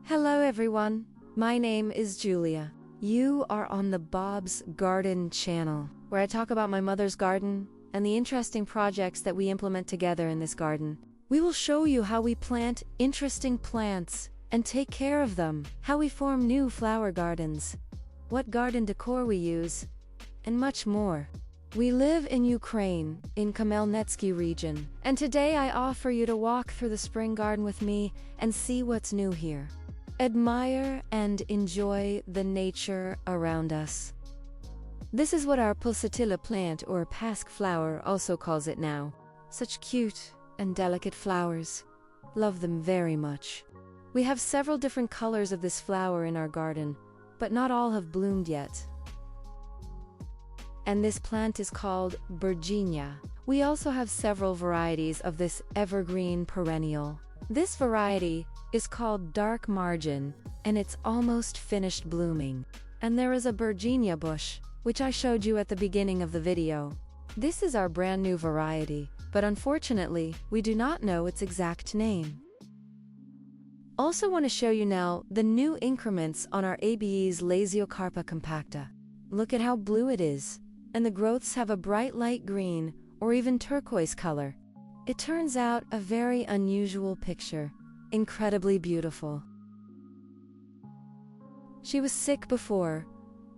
Hello everyone, my name is Julia. You are on the Bob's Garden channel, where I talk about my mother's garden and the interesting projects that we implement together in this garden. We will show you how we plant interesting plants and take care of them, how we form new flower gardens, what garden decor we use, and much more. We live in Ukraine, in Khmelnytsky region, and today I offer you to walk through the spring garden with me and see what's new here. Admire and enjoy the nature around us. This is what our pulsatilla plant, or pasque flower, also calls it now. Such cute and delicate flowers. Love them very much. We have several different colors of this flower in our garden, but not all have bloomed yet. And this plant is called Bergenia. We also have several varieties of this evergreen perennial. This variety is called Dark Margin, and it's almost finished blooming. And there is a Bergenia bush, which I showed you at the beginning of the video. This is our brand new variety, but unfortunately, we do not know its exact name. Also want to show you now the new increments on our ABE's Lasiocarpa compacta. Look at how blue it is, and the growths have a bright light green or even turquoise color. It turns out a very unusual picture, incredibly beautiful. She was sick before,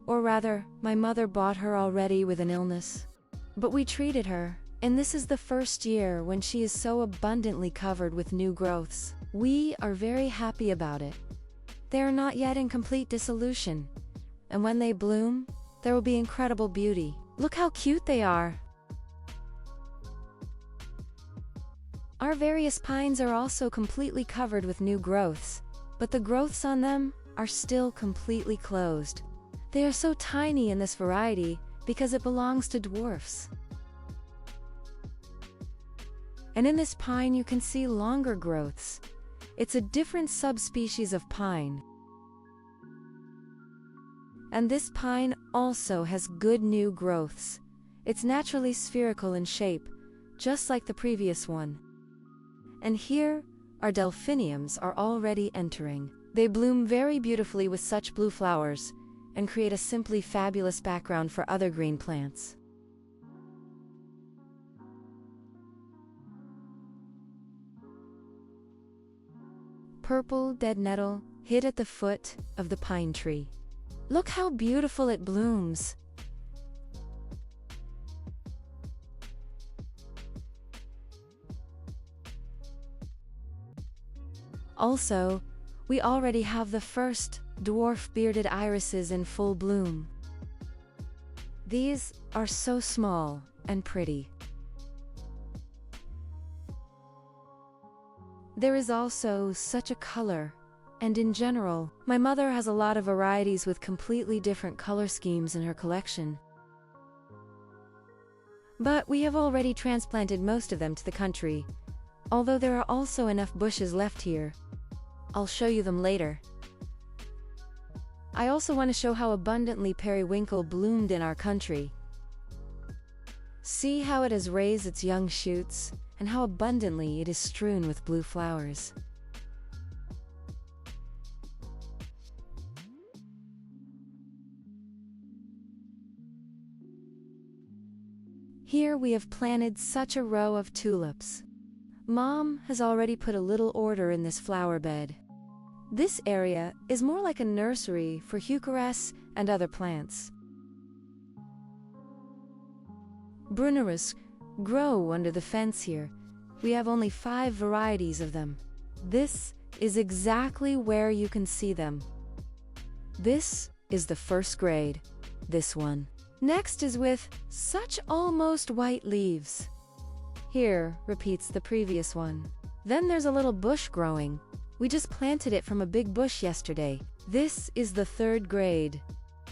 or rather, my mother bought her already with an illness. But we treated her, and this is the first year when she is so abundantly covered with new growths. We are very happy about it. They are not yet in complete dissolution, and when they bloom, there will be incredible beauty. Look how cute they are! Our various pines are also completely covered with new growths, but the growths on them are still completely closed. They are so tiny in this variety because it belongs to dwarfs. And in this pine you can see longer growths. It's a different subspecies of pine. And this pine also has good new growths. It's naturally spherical in shape, just like the previous one. And here, our delphiniums are already entering. They bloom very beautifully with such blue flowers, and create a simply fabulous background for other green plants. Purple dead nettle hid at the foot of the pine tree. Look how beautiful it blooms! Also, we already have the first dwarf bearded irises in full bloom. These are so small and pretty. There is also such a color, and in general, my mother has a lot of varieties with completely different color schemes in her collection. But we have already transplanted most of them to the country, although there are also enough bushes left here. I'll show you them later. I also want to show how abundantly periwinkle bloomed in our country. See how it has raised its young shoots, and how abundantly it is strewn with blue flowers. Here we have planted such a row of tulips. Mom has already put a little order in this flower bed. This area is more like a nursery for heucheras and other plants. Brunnerus grow under the fence here. We have only 5 varieties of them. This is exactly where you can see them. This is the first grade, this one. Next is with such almost white leaves. Here repeats the previous one. Then there's a little bush growing. We just planted it from a big bush yesterday. This is the 3rd grade.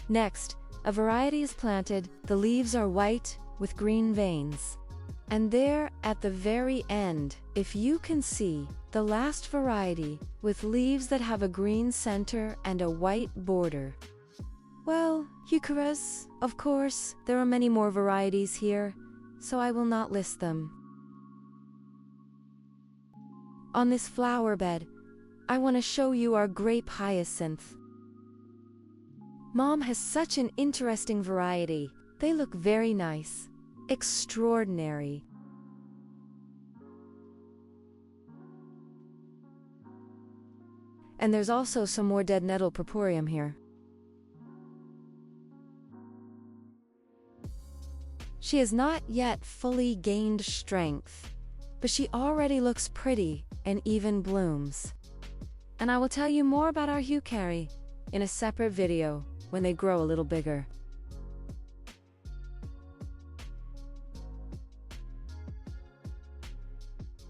Next, a variety is planted. The leaves are white with green veins. And there at the very end, if you can see, the last variety with leaves that have a green center and a white border. Well, heucheras, of course, there are many more varieties here, so I will not list them. On this flower bed, I want to show you our grape hyacinth. Mom has such an interesting variety. They look very nice. Extraordinary. And there's also some more dead nettle purpureum here. She has not yet fully gained strength, but she already looks pretty and even blooms. And I will tell you more about our eukarya in a separate video when they grow a little bigger.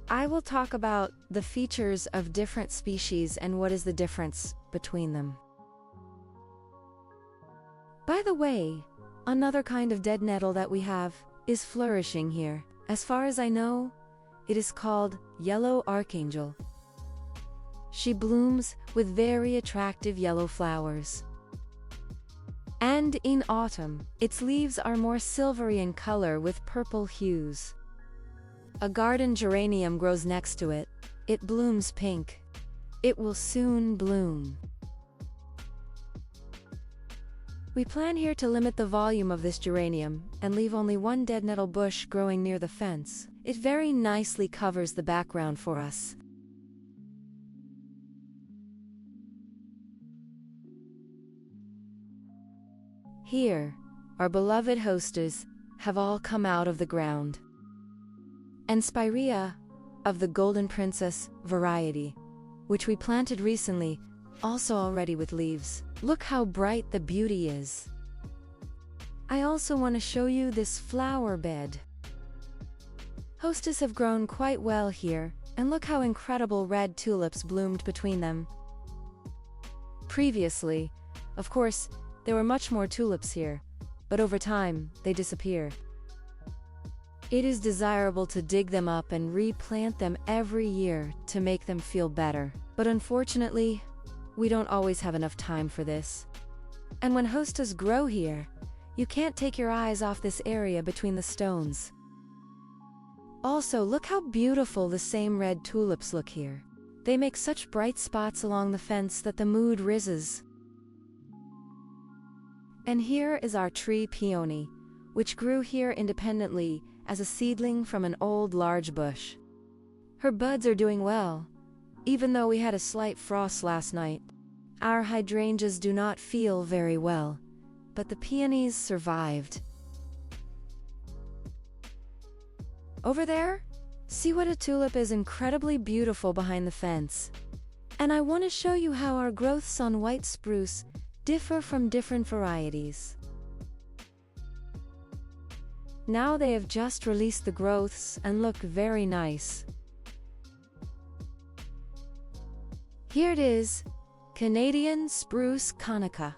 I will talk about the features of different species and what is the difference between them. By the way, another kind of dead nettle that we have is flourishing here. As far as I know, it is called yellow archangel. She blooms with very attractive yellow flowers. And in autumn, its leaves are more silvery in color with purple hues. A garden geranium grows next to it. It blooms pink. It will soon bloom. We plan here to limit the volume of this geranium and leave only one dead nettle bush growing near the fence. It very nicely covers the background for us. Here, our beloved hostas have all come out of the ground. And spirea, of the Golden Princess variety, which we planted recently, also already with leaves. Look how bright the beauty is. I also want to show you this flower bed. Hostas have grown quite well here, and look how incredible red tulips bloomed between them. Previously, of course, there were much more tulips here, but over time, they disappear. It is desirable to dig them up and replant them every year to make them feel better. But unfortunately, we don't always have enough time for this. And when hostas grow here, you can't take your eyes off this area between the stones. Also, look how beautiful the same red tulips look here. They make such bright spots along the fence that the mood rises. And here is our tree peony, which grew here independently as a seedling from an old large bush. Her buds are doing well, even though we had a slight frost last night. Our hydrangeas do not feel very well, but the peonies survived. Over there, see what a tulip is incredibly beautiful behind the fence. And I want to show you how our growths on white spruce differ from different varieties. Now they have just released the growths and look very nice. Here it is, Canadian Spruce Conica.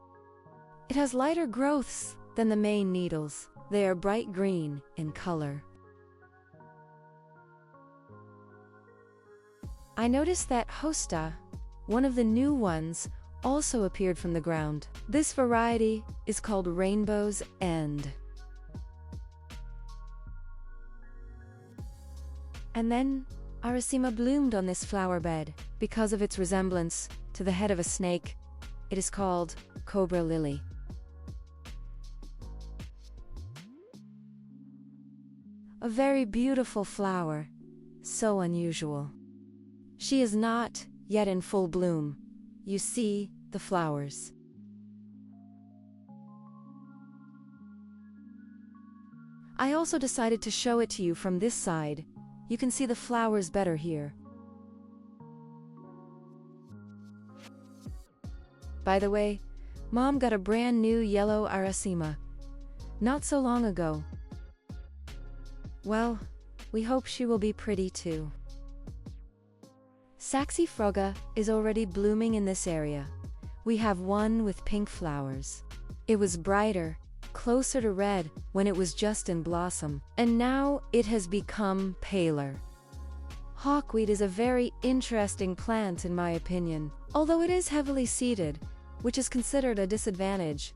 It has lighter growths than the main needles. They are bright green in color. I noticed that Hosta, one of the new ones, also appeared from the ground. This variety is called Rainbow's End. And then, Aracima bloomed on this flower bed. Because of its resemblance to the head of a snake, it is called cobra lily. A very beautiful flower, so unusual. She is not yet in full bloom. You see the flowers. I also decided to show it to you from this side. You can see the flowers better here. By the way, Mom got a brand new yellow Aracima not so long ago. Well, we hope she will be pretty too. Saxifraga is already blooming in this area. We have one with pink flowers. It was brighter, closer to red when it was just in blossom, and now it has become paler. Hawkweed is a very interesting plant in my opinion. Although it is heavily seeded, which is considered a disadvantage,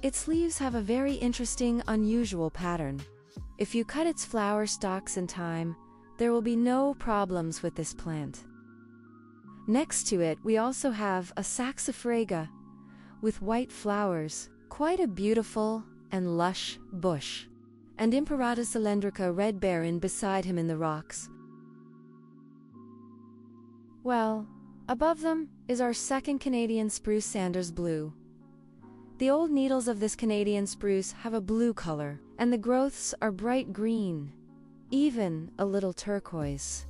its leaves have a very interesting, unusual pattern. If you cut its flower stalks in time, there will be no problems with this plant. Next to it, we also have a saxifraga with white flowers, quite a beautiful and lush bush, and Imparatus cylindrica red barren beside him in the rocks. Well, above them is our second Canadian spruce, Sanders Blue. The old needles of this Canadian spruce have a blue color, and the growths are bright green, even a little turquoise.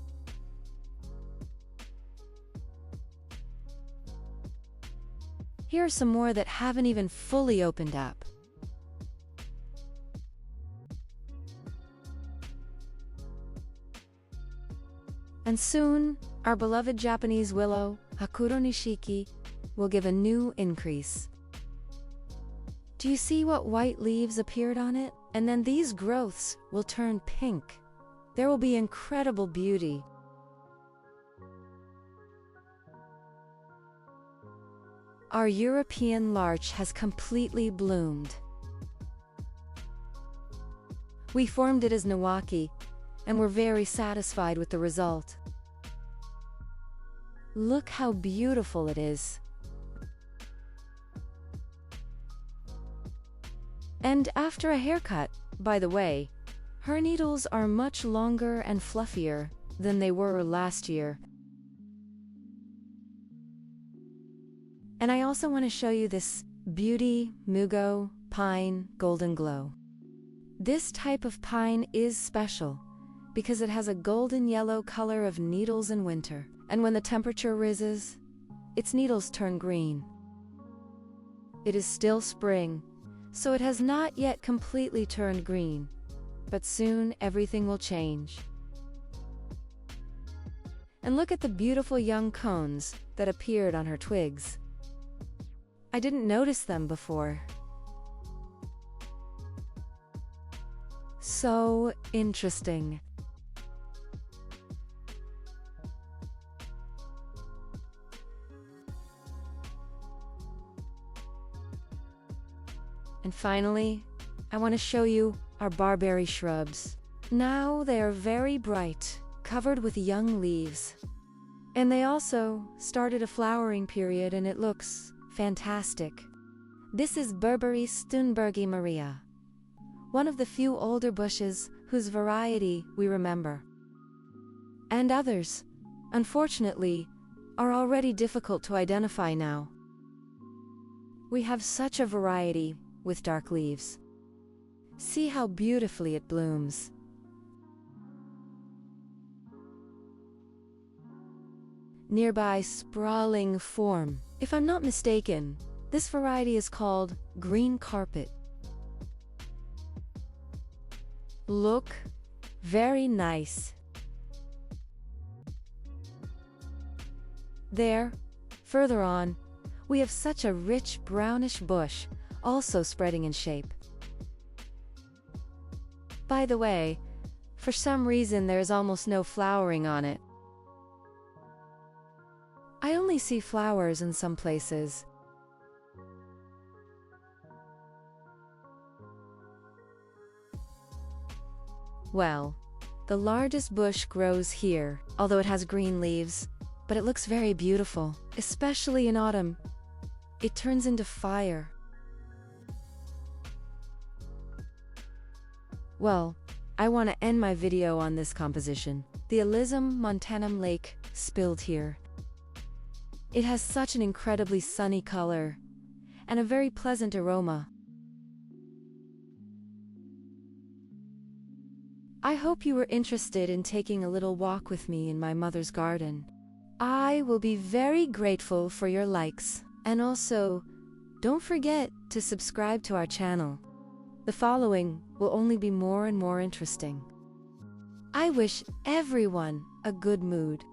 Here are some more that haven't even fully opened up. And soon, our beloved Japanese willow, Hakuro Nishiki, will give a new increase. Do you see what white leaves appeared on it? And then these growths will turn pink. There will be incredible beauty. Our European larch has completely bloomed. We formed it as Nawaki, and we're very satisfied with the result. Look how beautiful it is. And after a haircut, by the way, her needles are much longer and fluffier than they were last year. And I also want to show you this Beauty Mugo Pine Golden Glow. This type of pine is special because it has a golden yellow color of needles in winter, and when the temperature rises, its needles turn green. It is still spring, so it has not yet completely turned green, but soon everything will change. And look at the beautiful young cones that appeared on her twigs. I didn't notice them before. So interesting. And finally, I want to show you our barberry shrubs. Now they are very bright, covered with young leaves. And they also started a flowering period, and it looks fantastic. This is Berberis Stunbergi Maria, one of the few older bushes whose variety we remember. And others, unfortunately, are already difficult to identify now. We have such a variety with dark leaves. See how beautifully it blooms. Nearby sprawling form. If I'm not mistaken, this variety is called green carpet. Look, very nice. There, further on, we have such a rich brownish bush, also spreading in shape. By the way, for some reason there is almost no flowering on it. I only see flowers in some places. Well, the largest bush grows here, although it has green leaves, but it looks very beautiful, especially in autumn. It turns into fire. Well, I want to end my video on this composition. The Alyssum montanum lake spilled here. It has such an incredibly sunny color and a very pleasant aroma. I hope you were interested in taking a little walk with me in my mother's garden. I will be very grateful for your likes, and also, don't forget to subscribe to our channel. The following will only be more and more interesting. I wish everyone a good mood.